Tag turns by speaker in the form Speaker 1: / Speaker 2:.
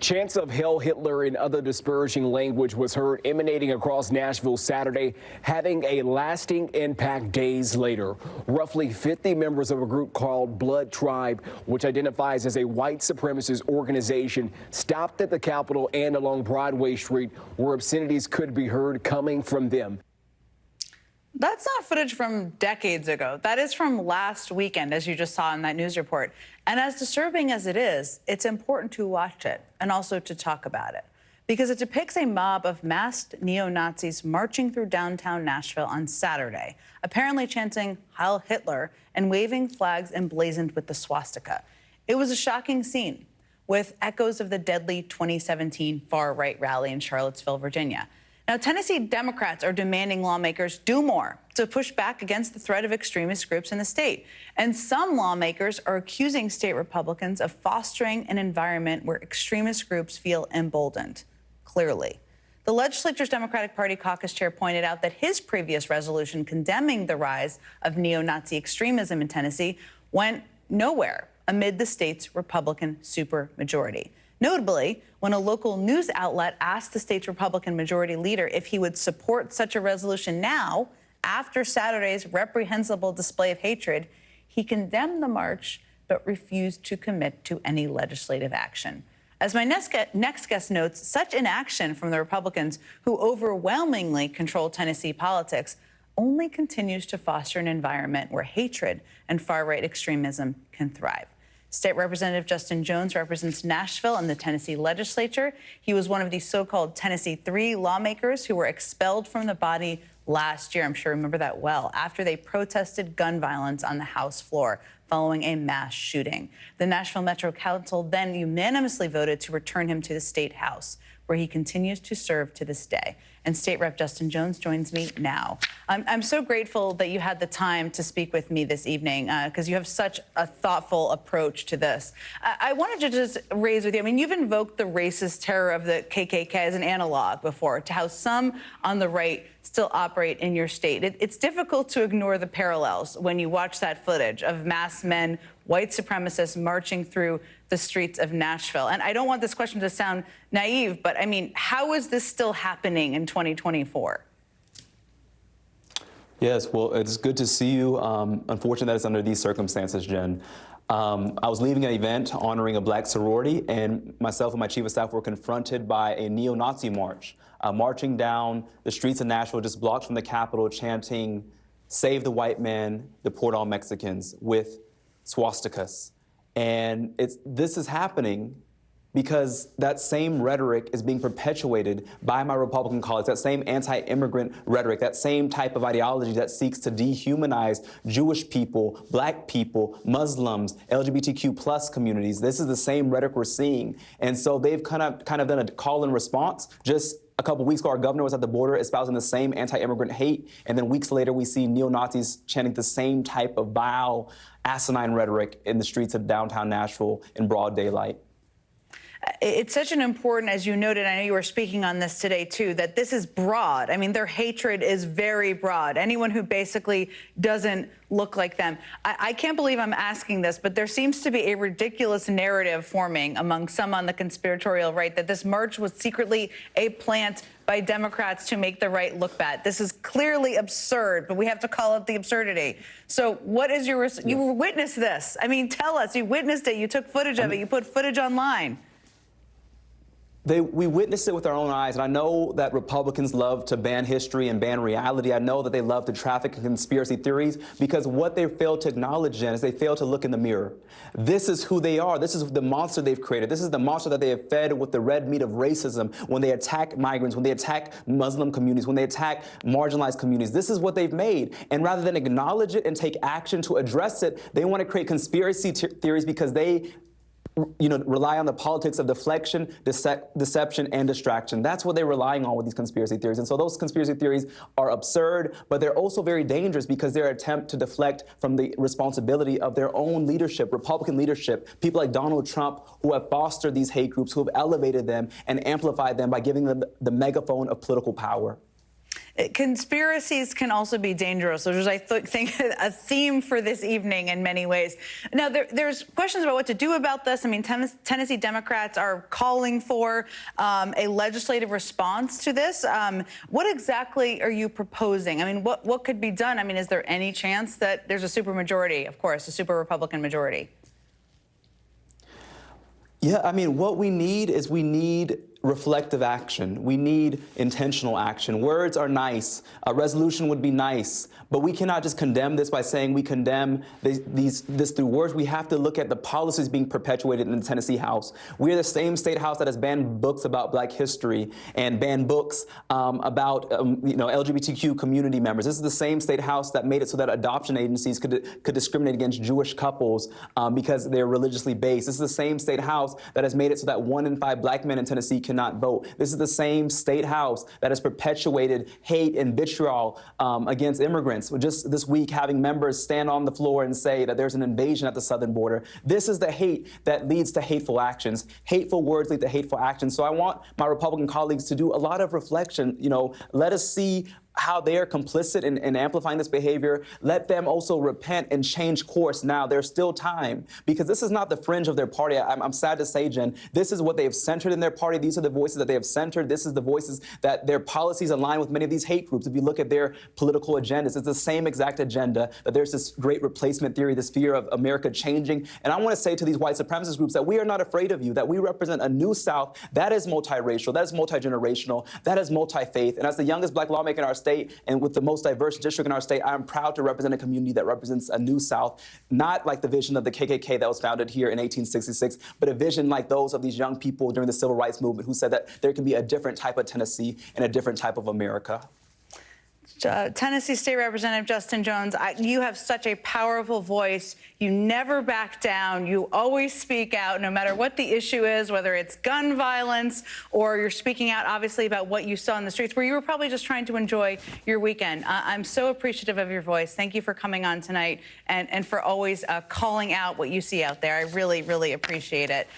Speaker 1: Chants of Hail Hitler and other disparaging language was heard emanating across Nashville Saturday, having a lasting impact days later. Roughly 50 members of a group called Blood Tribe, which identifies as a white supremacist organization, stopped at the Capitol and along Broadway Street, where obscenities could be heard coming from them.
Speaker 2: That's not footage from decades ago. That is from last weekend, as you just saw in that news report. And as disturbing as it is, it's important to watch it and also to talk about it, because it depicts a mob of masked neo-Nazis marching through downtown Nashville on Saturday, apparently chanting Heil Hitler and waving flags emblazoned with the swastika. It was a shocking scene, with echoes of the deadly 2017 far-right rally in Charlottesville, Virginia. Now, Tennessee Democrats are demanding lawmakers do more to push back against the threat of extremist groups in the state. And some lawmakers are accusing state Republicans of fostering an environment where extremist groups feel emboldened, clearly. The legislature's Democratic Party caucus chair pointed out that his previous resolution condemning the rise of neo-Nazi extremism in Tennessee went nowhere amid the state's Republican supermajority. Notably, when a local news outlet asked the state's Republican majority leader if he would support such a resolution now, after Saturday's reprehensible display of hatred, he condemned the march but refused to commit to any legislative action. As my next guest notes, such inaction from the Republicans, who overwhelmingly control Tennessee politics, only continues to foster an environment where hatred and far-right extremism can thrive. State Representative Justin Jones represents Nashville in the Tennessee legislature. He was one of the so-called Tennessee 3 lawmakers who were expelled from the body last year. I'm sure you remember that well, after they protested gun violence on the House floor following a mass shooting. The Nashville Metro Council then unanimously voted to return him to the State House, where he continues to serve to this day. And State Rep Justin Jones joins me now. I'm so grateful that you had the time to speak with me this evening, because you have such a thoughtful approach to this. I wanted to just raise with you, I mean, you've invoked the racist terror of the KKK as an analog before to how some on the right still operate in your state. It's difficult to ignore the parallels when you watch that footage of masked men, white supremacists marching through the streets of Nashville. And I don't want this question to sound naive, but I mean, how is this still happening in 2024?
Speaker 3: Yes, well, it's good to see you. Unfortunate that it's under these circumstances, Jen. I was leaving an event honoring a black sorority, and myself and my chief of staff were confronted by a neo-Nazi march, marching down the streets of Nashville, just blocks from the Capitol, chanting, "Save the white man, deport all Mexicans," with swastikas. And this is happening because that same rhetoric is being perpetuated by my Republican colleagues, that same anti-immigrant rhetoric, that same type of ideology that seeks to dehumanize Jewish people, black people, Muslims, LGBTQ plus communities. This is the same rhetoric we're seeing. And so they've kind of done a call and response. Just a couple weeks ago, our governor was at the border espousing the same anti-immigrant hate. And then weeks later, we see neo-Nazis chanting the same type of vile, asinine rhetoric in the streets of downtown Nashville in broad daylight.
Speaker 2: It's such an important, as you noted, I know you were speaking on this today too, that this is broad. I mean, their hatred is very broad. Anyone who basically doesn't look like them. I can't believe I'm asking this, but there seems to be a ridiculous narrative forming among some on the conspiratorial right that this march was secretly a plant by Democrats to make the right look bad. This is clearly absurd, but we have to call it the absurdity. So what is your, you witnessed this. I mean, tell us, you witnessed it, you took footage of it, you put footage online.
Speaker 3: We witnessed it with our own eyes, and I know that Republicans love to ban history and ban reality. I know that they love to traffic in conspiracy theories, because what they fail to acknowledge, Jen, is they fail to look in the mirror. This is who they are. This is the monster they've created. This is the monster that they have fed with the red meat of racism when they attack migrants, when they attack Muslim communities, when they attack marginalized communities. This is what they've made. And rather than acknowledge it and take action to address it, they want to create conspiracy theories because they rely on the politics of deflection, deception, and distraction. That's what they're relying on with these conspiracy theories. And so those conspiracy theories are absurd, but they're also very dangerous because they're an attempt to deflect from the responsibility of their own leadership, Republican leadership, people like Donald Trump, who have fostered these hate groups, who have elevated them and amplified them by giving them the megaphone of political power.
Speaker 2: Conspiracies can also be dangerous, which is, I think, a theme for this evening in many ways. Now, there's questions about what to do about this. I mean, Tennessee Democrats are calling for a legislative response to this. What exactly are you proposing? I mean, what could be done? I mean, is there any chance that there's a supermajority, of course, a super Republican majority?
Speaker 3: Yeah, I mean, what we need is reflective action. We need intentional action. Words are nice. A resolution would be nice, but we cannot just condemn this by saying we condemn this through words. We have to look at the policies being perpetuated in the Tennessee House. We're the same state house that has banned books about Black history and banned books about LGBTQ community members. This is the same state house that made it so that adoption agencies could discriminate against Jewish couples because they're religiously based. This is the same state house that has made it so that 1 in 5 Black men in Tennessee cannot vote. This is the same state house that has perpetuated hate and vitriol against immigrants. Just this week, having members stand on the floor and say that there's an invasion at the southern border. This is the hate that leads to hateful actions. Hateful words lead to hateful actions. So I want my Republican colleagues to do a lot of reflection. Let us see how they are complicit in amplifying this behavior. Let them also repent and change course now. There's still time, because this is not the fringe of their party. I'm sad to say, Jen, this is what they have centered in their party. These are the voices that they have centered. This is the voices that their policies align with many of these hate groups. If you look at their political agendas, it's the same exact agenda, that there's this great replacement theory, this fear of America changing. And I want to say to these white supremacist groups that we are not afraid of you, that we represent a new South that is multiracial, that is multi-generational, that is multi-faith. And as the youngest Black lawmaker in our state, and with the most diverse district in our state, I'm proud to represent a community that represents a new South, not like the vision of the KKK that was founded here in 1866, but a vision like those of these young people during the Civil Rights Movement who said that there can be a different type of Tennessee and a different type of America.
Speaker 2: Tennessee State Representative Justin Jones, you have such a powerful voice. You never back down. You always speak out, no matter what the issue is, whether it's gun violence or you're speaking out, obviously, about what you saw in the streets, where you were probably just trying to enjoy your weekend. I'm so appreciative of your voice. Thank you for coming on tonight and for always calling out what you see out there. I really, really appreciate it.